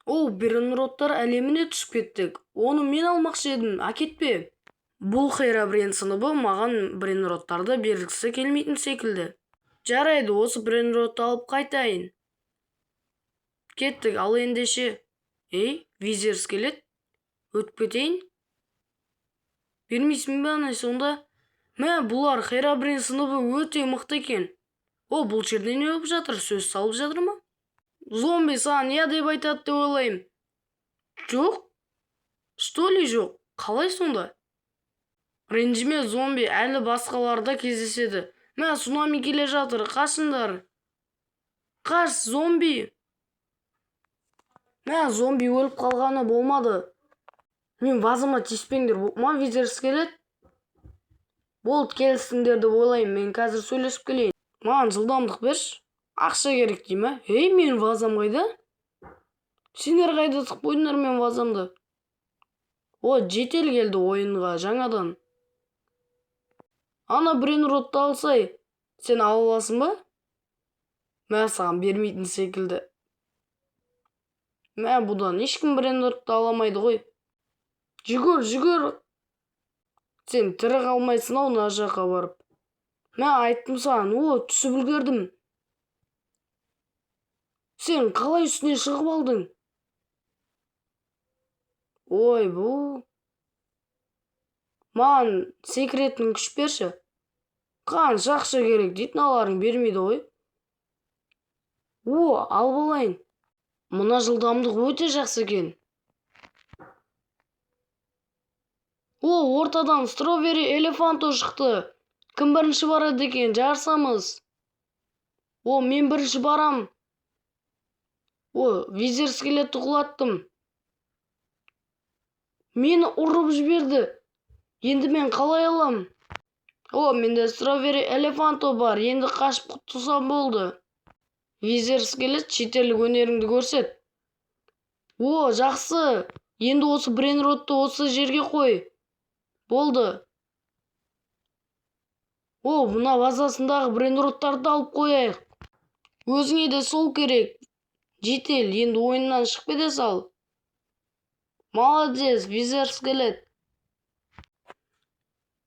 брейнроттар әлеміне түсіп кеттік. Оны мен алмақшы едім, әкетпе. Бұл Хейробрейн сыныбы маған брейнроттарды бергісі келмейтін секілді. Жарайды, осы брейнротты алып қайтайын. Кеттік, ал ендеше. Визер скелет, өтіп кетейін. Бермейсің бе ана сонда? Бұлар Хейробрейн сыныбы өте мықты екен. Бұл жерде не болып жатыр? Сөз салып жатыр ма? Зомби саған я деп айтады деп ойлаймын. Жоқ? Что ли жоқ? Қалай сонда? Ренжіме, зомби, әлі басқаларда кездеседі. Цунами келе жатыр, қашыңдар. Қаш, зомби. Зомби өліп қалғаны болмады. Мен вазыма тиіспеңдер, визер скелет. Болды, келістіңдер деп ойлаймын, мен қазір сөйлесіп келейін. Маған жылдамдық берші. Ақша керек дей ма? Мен вазам қайда? Сендер қайда тық қойдыңдар мен вазамды? Жетел келді ойынға жаңадан. Ана брейнротты алсай, сен ала аласың ба? Саған бермейтін секілді. Бұдан ешкім брейнротты аламайды ғой. Жүгір. Сен тірі қалмайсың ау мына жаққа барып. Айттым саған, түсіп үлгердім. Сен қалай үстіне шығып алдың? Бұл. Маған секретін күш берші. Қанша ақша керек дейтін аларың бермейді ғой. Алып алайын. Мына жылдамдық өте жақсы екен. Ортадан стробери элефанто шықты. Кім бірінші барады екен, жарысамыз. Мен бірінші барам. Визер скелетті құлаттым. Мені ұрып жіберді. Енді мен қалай алам? Менде стробери элефанто бар. Енді қашып құтылсам болды. Визер скелет, шетелдік өнеріңді көрсет. Жақсы. Енді осы брейнротты осы жерге қой. Болды. Мына вазасындағы брейнроттарды алып қояйық. Өзіңе де сол керек. Жетел, енді ойыннан шығып кете сал. Молодец, визер скелет.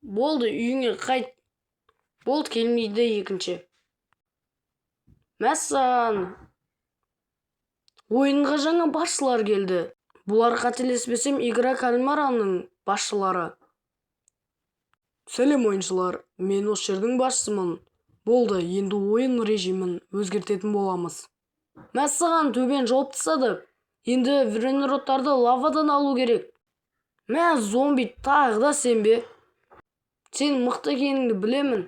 Болды, үйіңе қайт. Болды, келмейді екінші. Мәссаған. Ойынға жаңа басшылар келді. Бұлар қателеспесем Игра Кальмараның басшылары. Сәлем ойыншылар, мен осы жердің басшысымын. Болды, енді ойын режимін өзгертетін боламыз. Мәссаған, төбен жауып тастады. Енді брейнроттарды лавадан алу керек. Зомби, тағы да сен бе? Сен мықты екеніңді білемін.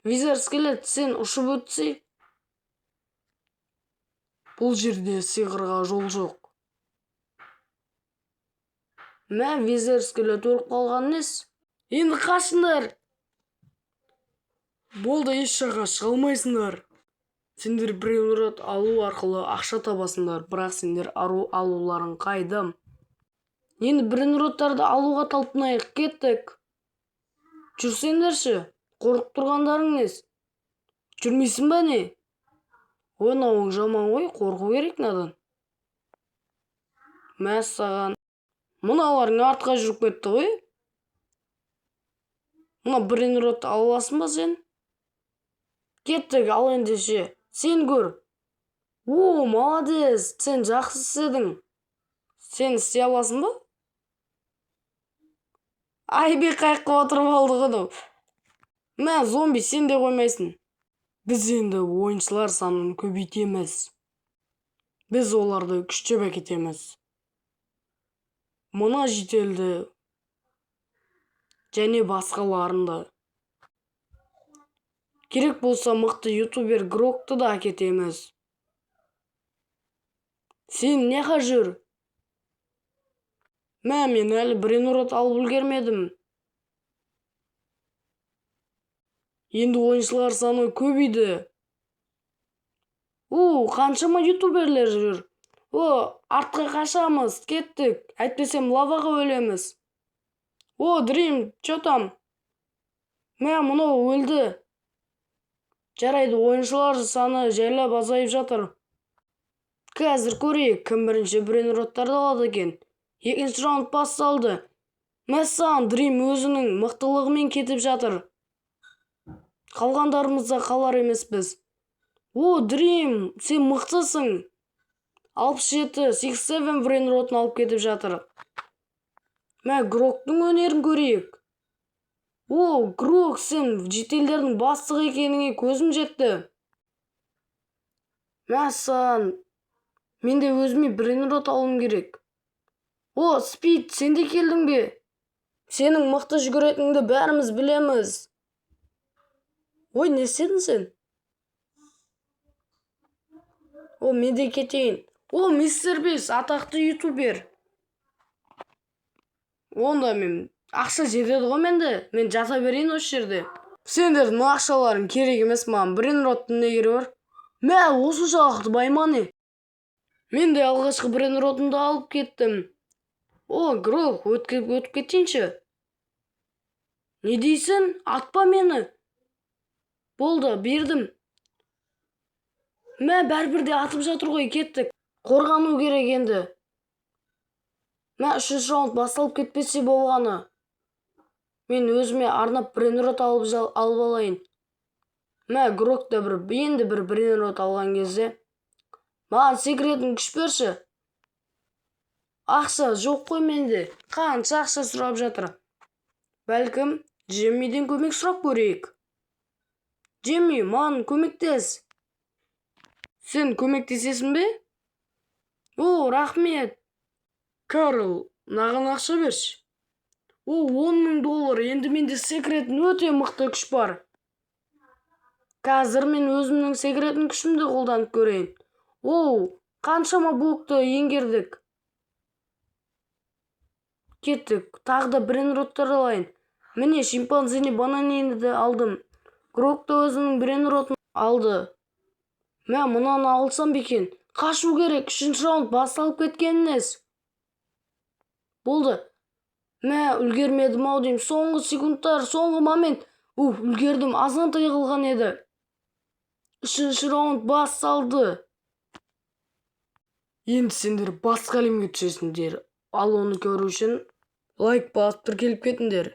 Визер скелет, сен ұшып өтсей. Бұл жерде сиқырға жол жоқ. Визер скелет өліп қалған нес? Енді қашыңдар. Болды, еш жаққа шыға алмайсыңдар. Сендер брейнрот алу арқылы ақша табасыңдар, бірақ сендер алуларың қайдам. Енді брейнроттарды алуға талпынайық, кеттік. Жүрсеңдерші, қорқып тұрғандарың нес? Жүрмейсің ба не? Ойнауың жаман ғой, қорқу керек надан. Мәссаған. Мұналарың артқа жүріп кетті ғой. Мұна брейнротты аласың ба сен? Кеттік, ал ендеше. Сен көр. Молодец, сен жақсы істедің. Сен істей аласың ба? Қайқып отырып алды ғыды. Зомби, сен де қоймайсың. Біз енді ойыншылар санын көбейтеміз. Біз оларды күштеп әкетеміз. Мына жетелді және басқаларында. Керек болса мықты ютубер Грокты да әкетеміз. Сен неға жүр? Мен әлі брейнрот алып үлгермедім. Енді ойыншылар саны көбейді. Қаншама ютуберлер жүр. Артқа қашамыз, кеттік. Әйтпесем лаваға өлеміз. Дрим, чё там? Мұнау өлді. Жарайды, ойыншылар саны жайлап азайып жатыр. Қазір көрейік, кім бірінші брейнроттарды алады екен. Екінші раунд басталды. Мәссаған, Дрим өзінің мықтылығымен кетіп жатыр. Қалғандарымызда қалар емеспіз. О, Дрим, сен мықтысың. 67 брейнротын алып кетіп жатыр. Гроктың өнерін көрейік. О, Грок, сен жетелдердің бастығы екеніңе көзім жетті. Мәссаған, мен де өзіме брейнрот алуым керек. О, Спид, сен де келдің бе? Сенің мықты жүгіретініңді бәріміз білеміз. Ой, не істедің сен? О, мен де кетейін. О, мистер Бис, атақты ютубер. Онда мен ақша жетеді ғой менде. Мен жата берейін осы жерде. Сендердің ақшаларың керек емес маған. Брейнроттың не керегі бар? Осыншалықты байманы. Мен де алғашқы брейнротымды алып кеттім. О, Грок, өтіп кетейінші. Не дейсің? Атпа мені. Болды, бердім. Бәрібірде атып жатыр ғой, кеттік. Қорғану керек енді. Үшінші раунд басталып кетпесе болғаны. Мен өзіме арнап брейнрот алып алайын. Грок та енді бір брейнрот алған кезде. Маған секретін күш берші. Ақша жоқ қой менде. Қанша ақша сұрап жатыр. Бәлкім, Джеммиден көмек сұрап көрейік. Джемми, маған көмектес. Сен көмектесесің бе? О, рахмет. Карл, маған ақша берші. О, $10,000. Енді менде секретін өте мықты күш бар. Қазір мен өзімнің секретін күшімді қолданып көрейін. О, қаншама блокты еңгердік. Кеттік, тағы да брейнроттар алайын. Міне, шимпанзені бананені де алдым. Грок та өзінің брейнротын алды. Мұнаны алсам бекен. Қашу керек, 3-ші раунд басталып кеткенініз. Болды. Үлгермедім ау деймін. Соңғы секундтар, соңғы момент. Үлгердім, азғантай қалған еді. 3-ші раунд басталды. Енді сендер басқа әлемге түсесіңдер. Ал оны көру үшін лайк басып тіркеліп кетіңдер.